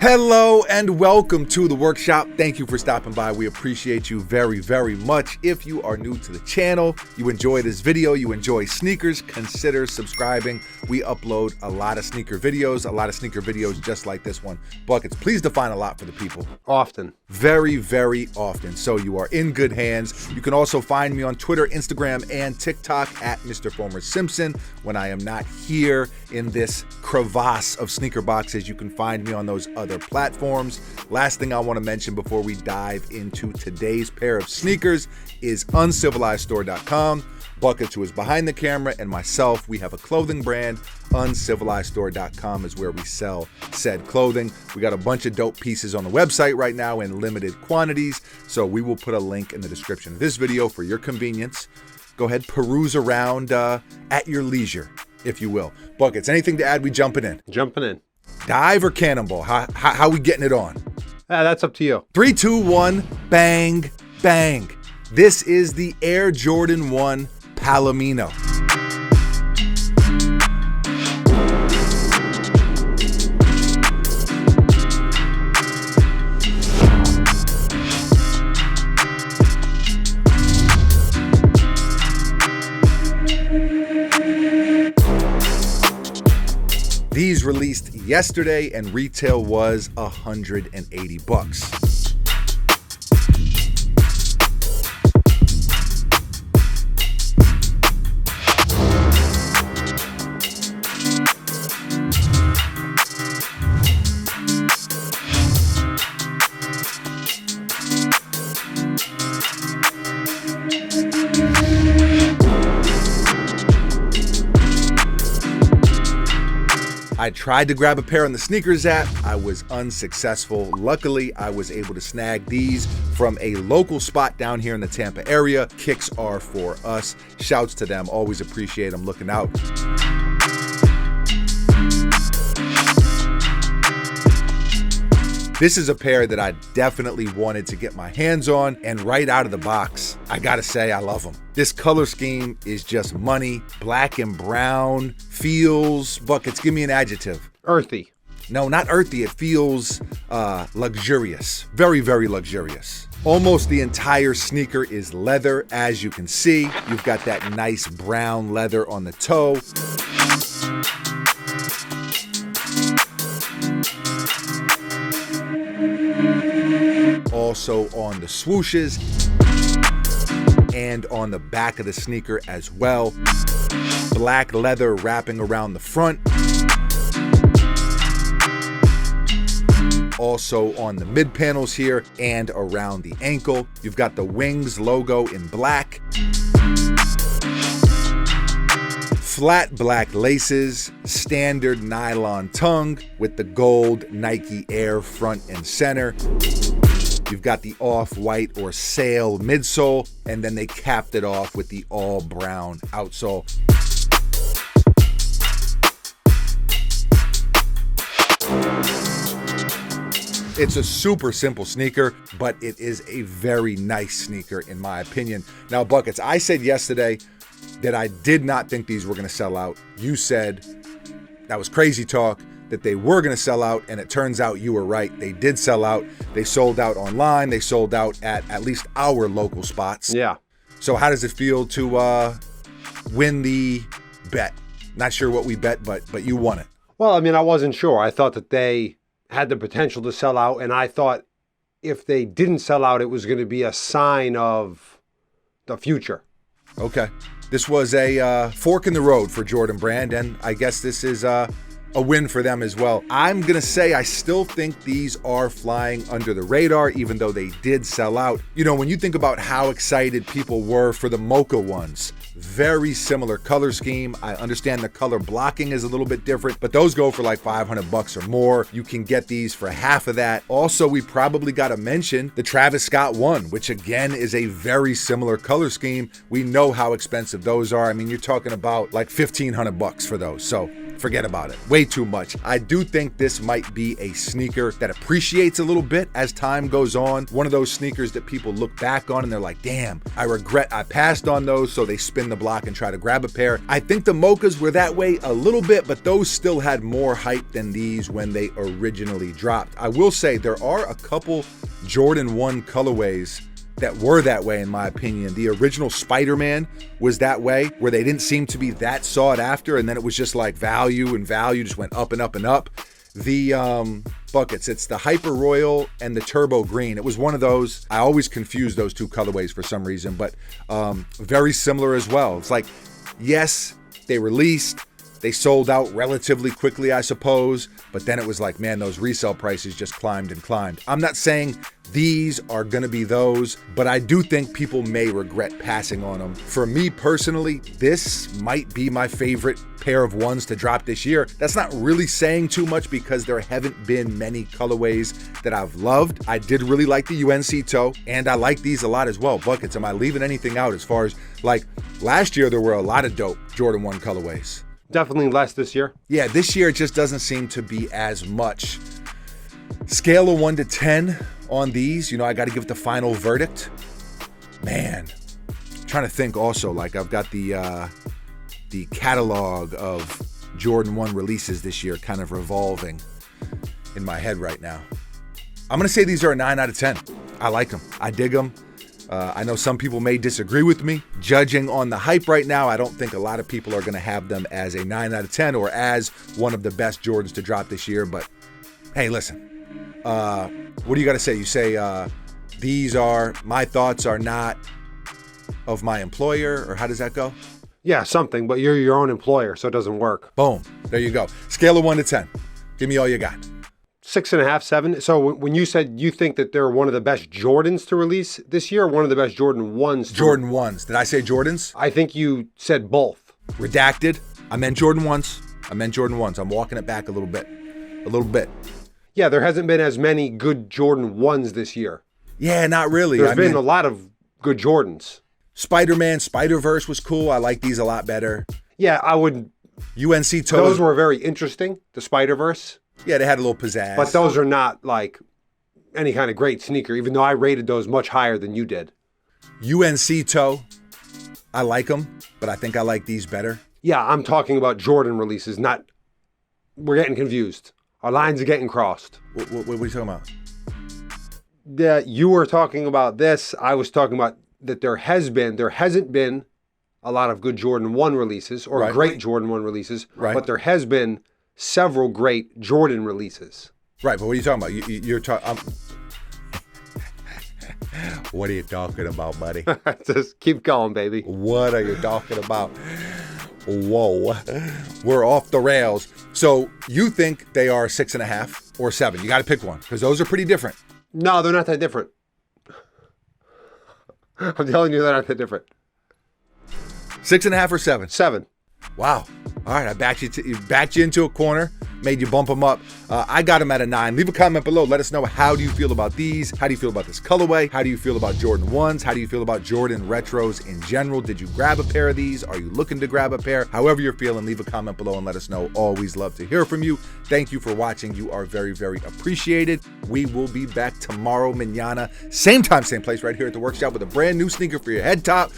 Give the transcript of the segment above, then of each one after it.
Hello and welcome to the workshop. Thank you for stopping by. We appreciate you very, very much. If you are new to the channel, you enjoy this video, you enjoy sneakers, consider subscribing. We upload a lot of sneaker videos just like this one. Buckets, please define a lot for the people. Often. Very, very often. So you are in good hands. You can also find me on Twitter, Instagram, and TikTok at Mr. Former Simpson. When I am not here in this crevasse of sneaker boxes, you can find me on those other platforms. Last thing I want to mention before we dive into today's pair of sneakers is uncivilizedstore.com. Buckets, who is behind the camera, and myself, we have a clothing brand. Uncivilizedstore.com is where we sell said clothing. We got a bunch of dope pieces on the website right now in limited quantities, so we will put a link in the description of this video for your convenience. Go ahead, peruse around at your leisure, if you will. Buckets, anything to add? We jumping in? Jumping in. Dive or cannonball? How we getting it on? That's up to you. 3, 2, 1, bang, bang. This is the Air Jordan 1 Palomino. These released yesterday and retail was $180. I tried to grab a pair on the sneakers app. I was unsuccessful. Luckily, I was able to snag these from a local spot down here in the Tampa area. Kicks are for us. Shouts to them. Always appreciate them looking out. This is a pair that I definitely wanted to get my hands on, and right out of the box, I gotta say I love them. This color scheme is just money. Black and brown, feels, Buckets, give me an adjective. Earthy. No, not earthy, it feels luxurious. Very, very luxurious. Almost the entire sneaker is leather, as you can see. You've got that nice brown leather on the toe. Also on the swooshes and on the back of the sneaker as well. Black leather wrapping around the front. Also on the mid panels here and around the ankle. You've got the Wings logo in black. Flat black laces, standard nylon tongue with the gold Nike Air front and center. You've got the off-white or sail midsole, and then they capped it off with the all-brown outsole. It's a super simple sneaker, but it is a very nice sneaker in my opinion. Now, Buckets, I said yesterday that I did not think these were going to sell out. You said that was crazy talk, that they were going to sell out, and it turns out you were right. They did sell out. They sold out online. They sold out at least our local spots. Yeah. So how does it feel to win the bet? Not sure what we bet, but you won it. Well, I mean, I wasn't sure. I thought that they had the potential to sell out, and I thought if they didn't sell out, it was going to be a sign of the future. Okay. This was a fork in the road for Jordan Brand, and I guess this is a win for them as well. I'm gonna say I still think these are flying under the radar, even though they did sell out. You know, when you think about how excited people were for the mocha ones, very similar color scheme. I understand the color blocking is a little bit different, but those go for like $500 or more. You can get these for half of that. Also, we probably got to mention the Travis Scott one, which again is a very similar color scheme. We know how expensive those are. I mean, you're talking about like $1,500 for those. So forget about it. Way too much. I do think this might be a sneaker that appreciates a little bit as time goes on. One of those sneakers that people look back on and they're like, damn, I regret I passed on those, so they spin the block and try to grab a pair. I think the Mochas were that way a little bit, but those still had more hype than these when they originally dropped. I will say there are a couple Jordan 1 colorways that were that way, in my opinion. The original Spider-Man was that way, where they didn't seem to be that sought after, and then it was just like value and value just went up and up and up. The buckets, it's the Hyper Royal and the Turbo Green. It was one of those. I always confuse those two colorways for some reason, but very similar as well. It's like, yes, they released, they sold out relatively quickly, I suppose, but then it was like, man, those resale prices just climbed and climbed. I'm not saying these are gonna be those, but I do think people may regret passing on them. For me personally, this might be my favorite pair of ones to drop this year. That's not really saying too much because there haven't been many colorways that I've loved. I did really like the UNC toe, and I like these a lot as well. Buckets, am I leaving anything out as far as, like, last year there were a lot of dope Jordan 1 colorways. Definitely less this year. Yeah, this year it just doesn't seem to be as much. Scale of 1 to 10 on these, you know, I got to give the final verdict. Man, I'm trying to think also, like I've got the catalog of Jordan 1 releases this year kind of revolving in my head right now. I'm going to say these are a 9 out of 10. I like them. I dig them. I know some people may disagree with me. Judging on the hype right now, I don't think a lot of people are going to have them as a 9 out of 10 or as one of the best Jordans to drop this year. But hey, listen, what do you got to say? You say these are, my thoughts are not of my employer, or how does that go? Yeah, something, but you're your own employer, so it doesn't work. Boom. There you go. Scale of 1 to 10. Give me all you got. 6.5, 7. So when you said you think that they're one of the best Jordans to release this year, or one of the best Jordan 1s? Jordan 1s. Did I say Jordans? I think you said both. Redacted. I meant Jordan 1s. I'm walking it back a little bit. Yeah, there hasn't been as many good Jordan 1s this year. Yeah, not really. There's been a lot of good Jordans. Spider-Man, Spider-Verse was cool. I like these a lot better. Yeah, I would. UNC toes. Those were very interesting, the Spider-Verse. Yeah, they had a little pizzazz. But those are not like any kind of great sneaker, even though I rated those much higher than you did. UNC toe, I like them, but I think I like these better. Yeah, I'm talking about Jordan releases, not... We're getting confused. Our lines are getting crossed. What are you talking about? Yeah, you were talking about this. I was talking about that there hasn't been a lot of good Jordan 1 releases or great Jordan 1 releases, but there has been several great Jordan releases. Right, but what are you talking about? You're talking... What are you talking about, buddy? Just keep going, baby. What are you talking about? Whoa, we're off the rails. So you think they are 6.5 or 7? You got to pick one because those are pretty different. No, they're not that different. I'm telling you, they're not that different. 6.5 or 7? 7. Wow. All right, I backed you into a corner, made you bump them up. I got them at a 9. Leave a comment below. Let us know, how do you feel about these? How do you feel about this colorway? How do you feel about Jordan 1s? How do you feel about Jordan retros in general? Did you grab a pair of these? Are you looking to grab a pair? However you're feeling, leave a comment below and let us know. Always love to hear from you. Thank you for watching. You are very, very appreciated. We will be back tomorrow, mañana. Same time, same place, right here at the workshop with a brand new sneaker for your head top.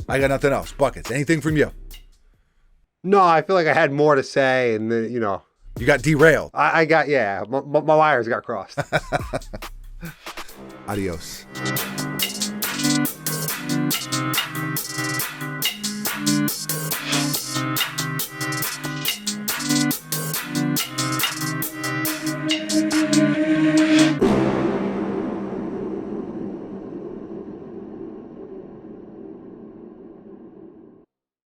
I got nothing else. Buckets, anything from you? No, I feel like I had more to say, and then, you know. You got derailed. I got, yeah, my wires got crossed. Adios.